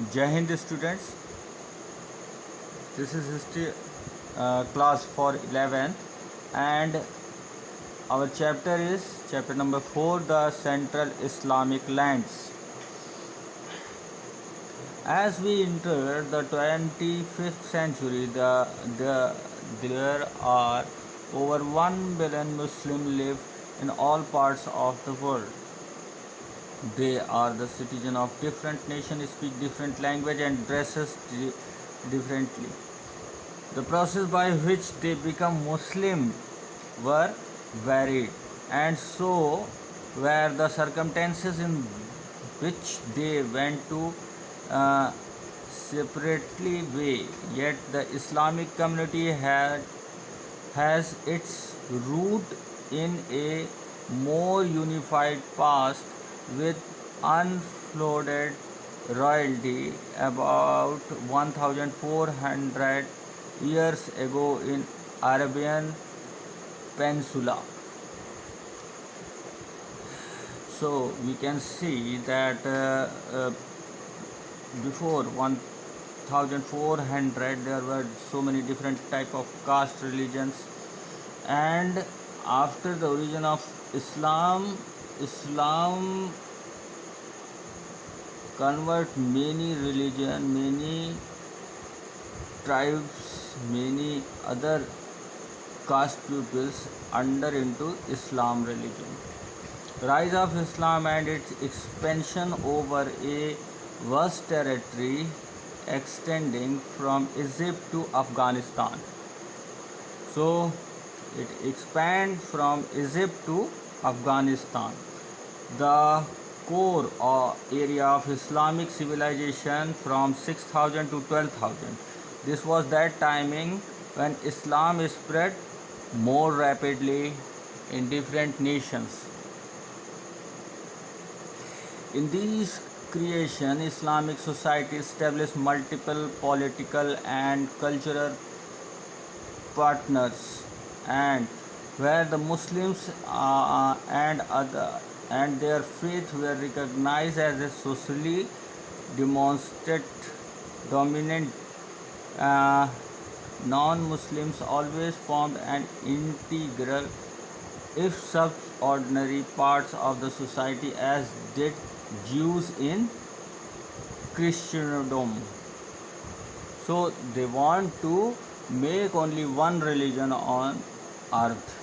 Jai Hind students, this is history class for 11th, and our chapter is chapter number 4, the Central Islamic Lands. As we enter the 25th century, there are over 1 billion Muslims live in all parts of the world. They are the citizens of different nations, speak different language and dresses differently. The process by which they become Muslim were varied, and so were the circumstances in which they went to separately way. Yet the Islamic community has its root in a more unified past with unflooded royalty about 1400 years ago in Arabian Peninsula. So we can see that before 1400 there were so many different type of caste religions, and after the origin of Islam convert many religion, many tribes, many other caste peoples under into Islam religion. Rise of Islam and its expansion over a vast territory extending from Egypt to Afghanistan. So it expands from Egypt to Afghanistan. The core or area of Islamic civilization from 6000 to 12,000. This was that timing when Islam spread more rapidly in different nations. In these creation, Islamic society established multiple political and cultural partners, and where the Muslims and their faith were recognized as a socially demonstrate dominant. Uh, Non-Muslims always formed an integral, if subordinary, parts of the society, as did Jews in Christendom. So they want to make only one religion on earth.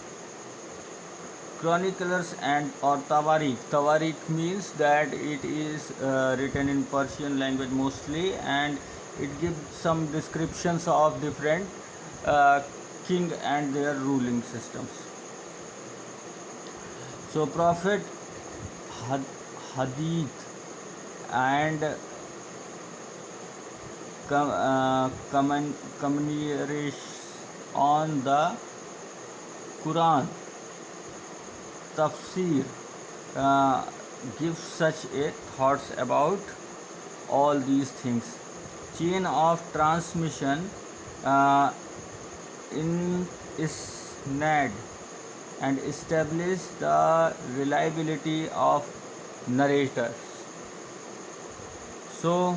Chroniclers and or Tawarikh. Tawarikh means that it is written in Persian language mostly, and it gives some descriptions of different uh, king and their ruling systems. So Prophet Hadith and commentaries on the Quran, tafsir, uh, give such a thoughts about all these things. Chain of transmission uh, in isnad and establish the reliability of narrators. So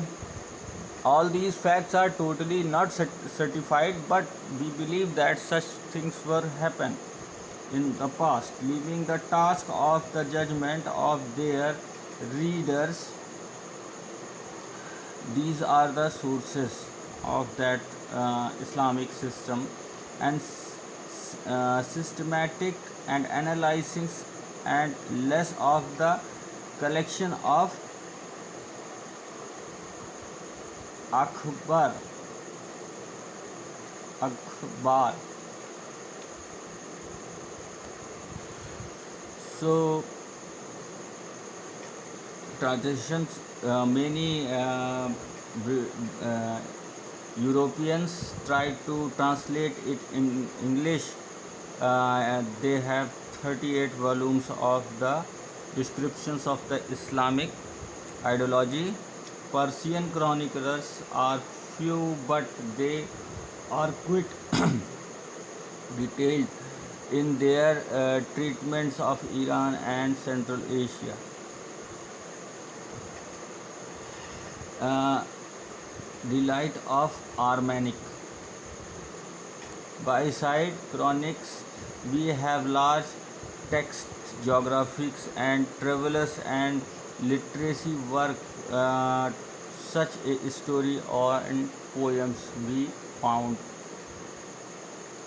all these facts are totally not certified, but we believe that such things were happen in the past, leaving the task of the judgment of their readers. These are the sources of that Islamic system, and systematic and analyzing, and less of the collection of akhbar. So transitions, many Europeans try to translate it in English. They have 38 volumes of the descriptions of the Islamic ideology. Persian chroniclers are few, but they are quite detailed in their treatments of Iran and Central Asia. The Light of Armenic. By side chronics, we have large text geographics and travelers and literacy work, such a story or and poems we found